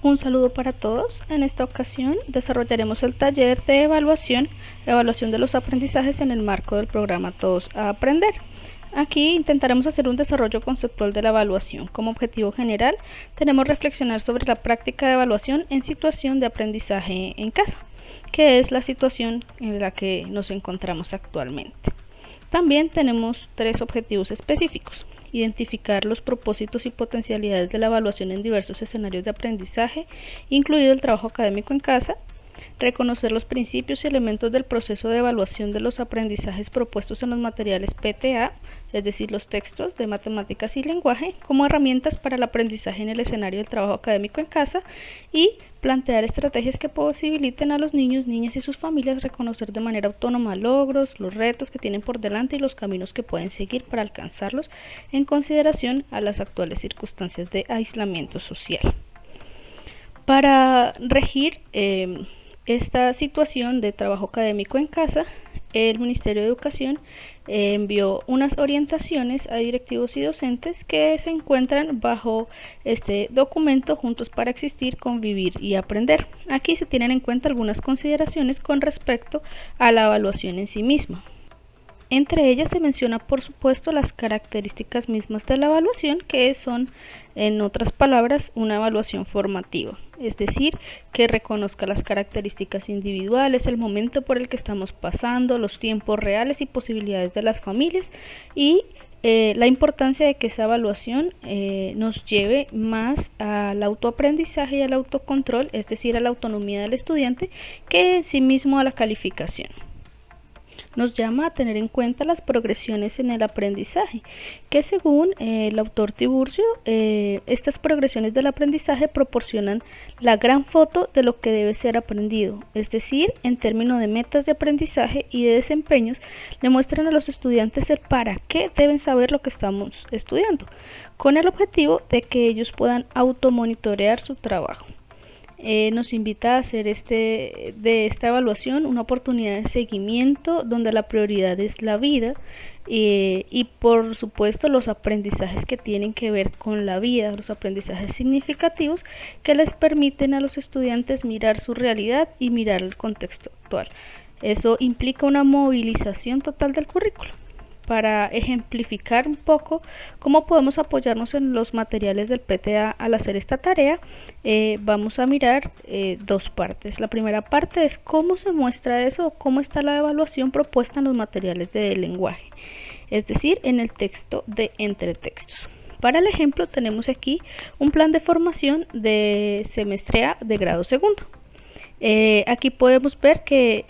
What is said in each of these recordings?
Un saludo para todos. En esta ocasión desarrollaremos el taller de evaluación de los aprendizajes en el marco del programa Todos a Aprender. Aquí intentaremos hacer un desarrollo conceptual de la evaluación. Como objetivo general, tenemos reflexionar sobre la práctica de evaluación en situación de aprendizaje en casa, que es la situación en la que nos encontramos actualmente. También tenemos tres objetivos específicos: identificar los propósitos y potencialidades de la evaluación en diversos escenarios de aprendizaje, incluido el trabajo académico en casa; reconocer los principios y elementos del proceso de evaluación de los aprendizajes propuestos en los materiales PTA, es decir, los textos de matemáticas y lenguaje, como herramientas para el aprendizaje en el escenario del trabajo académico en casa; y plantear estrategias que posibiliten a los niños, niñas y sus familias reconocer de manera autónoma logros, los retos que tienen por delante y los caminos que pueden seguir para alcanzarlos en consideración a las actuales circunstancias de aislamiento social. Para regir esta situación de trabajo académico en casa, el Ministerio de Educación envió unas orientaciones a directivos y docentes que se encuentran bajo este documento: Juntos para Existir, Convivir y Aprender. Aquí se tienen en cuenta algunas consideraciones con respecto a la evaluación en sí misma. Entre ellas se menciona, por supuesto, las características mismas de la evaluación, que son, en otras palabras, una evaluación formativa, es decir, que reconozca las características individuales, el momento por el que estamos pasando, los tiempos reales y posibilidades de las familias, y la importancia de que esa evaluación nos lleve más al autoaprendizaje y al autocontrol, es decir, a la autonomía del estudiante, que en sí mismo a la calificación. Nos llama a tener en cuenta las progresiones en el aprendizaje, que según el autor Tiburcio, estas progresiones del aprendizaje proporcionan la gran foto de lo que debe ser aprendido, es decir, en términos de metas de aprendizaje y de desempeños, le muestran a los estudiantes el para qué deben saber lo que estamos estudiando, con el objetivo de que ellos puedan automonitorear su trabajo. Nos invita a hacer de esta evaluación una oportunidad de seguimiento donde la prioridad es la vida y por supuesto los aprendizajes que tienen que ver con la vida, los aprendizajes significativos que les permiten a los estudiantes mirar su realidad y mirar el contexto actual. Eso implica una movilización total del currículo. Para ejemplificar un poco cómo podemos apoyarnos en los materiales del PTA al hacer esta tarea, vamos a mirar dos partes. La primera parte es cómo se muestra eso, cómo está la evaluación propuesta en los materiales de lenguaje, es decir, en el texto de entretextos. Para el ejemplo tenemos aquí un plan de formación de semestre A de grado segundo. Aquí podemos ver que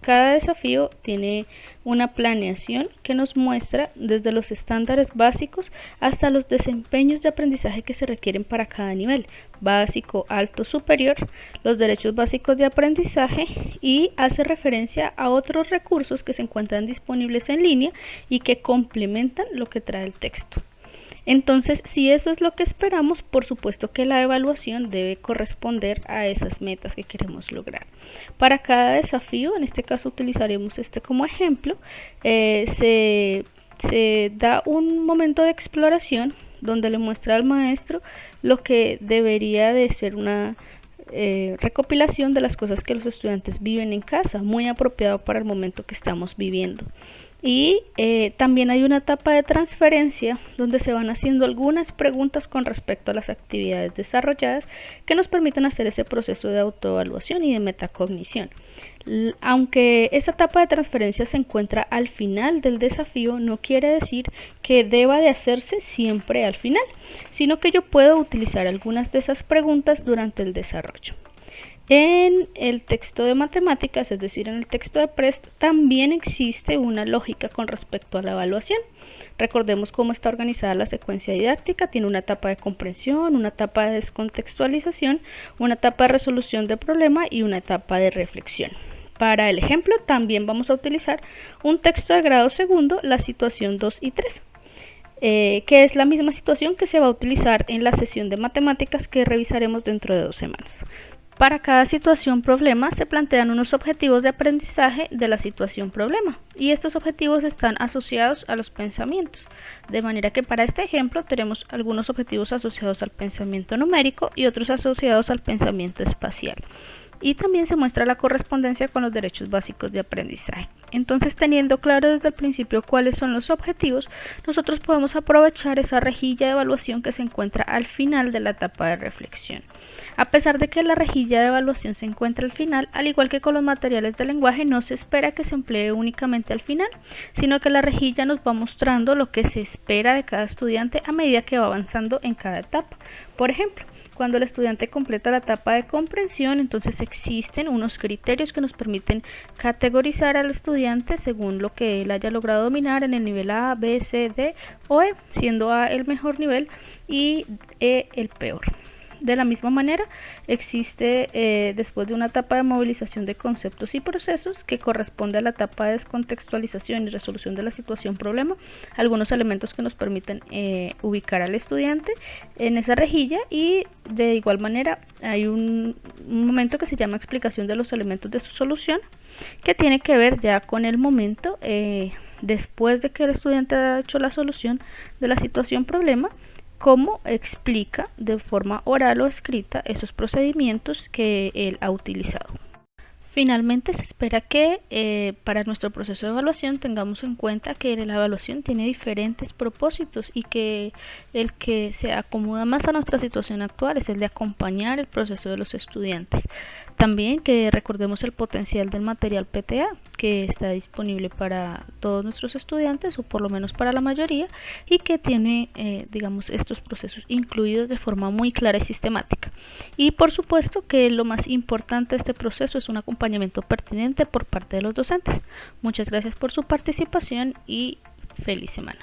cada desafío tiene una planeación que nos muestra desde los estándares básicos hasta los desempeños de aprendizaje que se requieren para cada nivel: básico, alto, superior, los derechos básicos de aprendizaje, y hace referencia a otros recursos que se encuentran disponibles en línea y que complementan lo que trae el texto. Entonces, si eso es lo que esperamos, por supuesto que la evaluación debe corresponder a esas metas que queremos lograr. Para cada desafío, en este caso utilizaremos este como ejemplo, se da un momento de exploración donde le muestra al maestro lo que debería de ser una recopilación de las cosas que los estudiantes viven en casa, muy apropiado para el momento que estamos viviendo. Y también hay una etapa de transferencia donde se van haciendo algunas preguntas con respecto a las actividades desarrolladas que nos permiten hacer ese proceso de autoevaluación y de metacognición. Aunque esta etapa de transferencia se encuentra al final del desafío, no quiere decir que deba de hacerse siempre al final, sino que yo puedo utilizar algunas de esas preguntas durante el desarrollo. En el texto de matemáticas, es decir, en el texto de PREST, también existe una lógica con respecto a la evaluación. Recordemos cómo está organizada la secuencia didáctica. Tiene una etapa de comprensión, una etapa de descontextualización, una etapa de resolución de problema y una etapa de reflexión. Para el ejemplo, también vamos a utilizar un texto de grado segundo, la situación 2 y 3. Que es la misma situación que se va a utilizar en la sesión de matemáticas que revisaremos dentro de 2 semanas. Para cada situación problema se plantean unos objetivos de aprendizaje de la situación problema y estos objetivos están asociados a los pensamientos, de manera que para este ejemplo tenemos algunos objetivos asociados al pensamiento numérico y otros asociados al pensamiento espacial. Y también se muestra la correspondencia con los derechos básicos de aprendizaje. Entonces, teniendo claro desde el principio cuáles son los objetivos, nosotros podemos aprovechar esa rejilla de evaluación que se encuentra al final de la etapa de reflexión. A pesar de que la rejilla de evaluación se encuentra al final, al igual que con los materiales de lenguaje, no se espera que se emplee únicamente al final, sino que la rejilla nos va mostrando lo que se espera de cada estudiante a medida que va avanzando en cada etapa. Por ejemplo, cuando el estudiante completa la etapa de comprensión, entonces existen unos criterios que nos permiten categorizar al estudiante según lo que él haya logrado dominar en el nivel A, B, C, D o E, siendo A el mejor nivel y E el peor. De la misma manera, existe después de una etapa de movilización de conceptos y procesos que corresponde a la etapa de descontextualización y resolución de la situación problema, algunos elementos que nos permiten ubicar al estudiante en esa rejilla, y de igual manera hay un momento que se llama explicación de los elementos de su solución, que tiene que ver ya con el momento después de que el estudiante ha hecho la solución de la situación problema, cómo explica de forma oral o escrita esos procedimientos que él ha utilizado. Finalmente, se espera que para nuestro proceso de evaluación tengamos en cuenta que la evaluación tiene diferentes propósitos y que el que se acomoda más a nuestra situación actual es el de acompañar el proceso de los estudiantes. También que recordemos el potencial del material PTA, que está disponible para todos nuestros estudiantes o por lo menos para la mayoría, y que tiene digamos estos procesos incluidos de forma muy clara y sistemática. Y por supuesto que lo más importante de este proceso es un acompañamiento pertinente por parte de los docentes. Muchas gracias por su participación y feliz semana.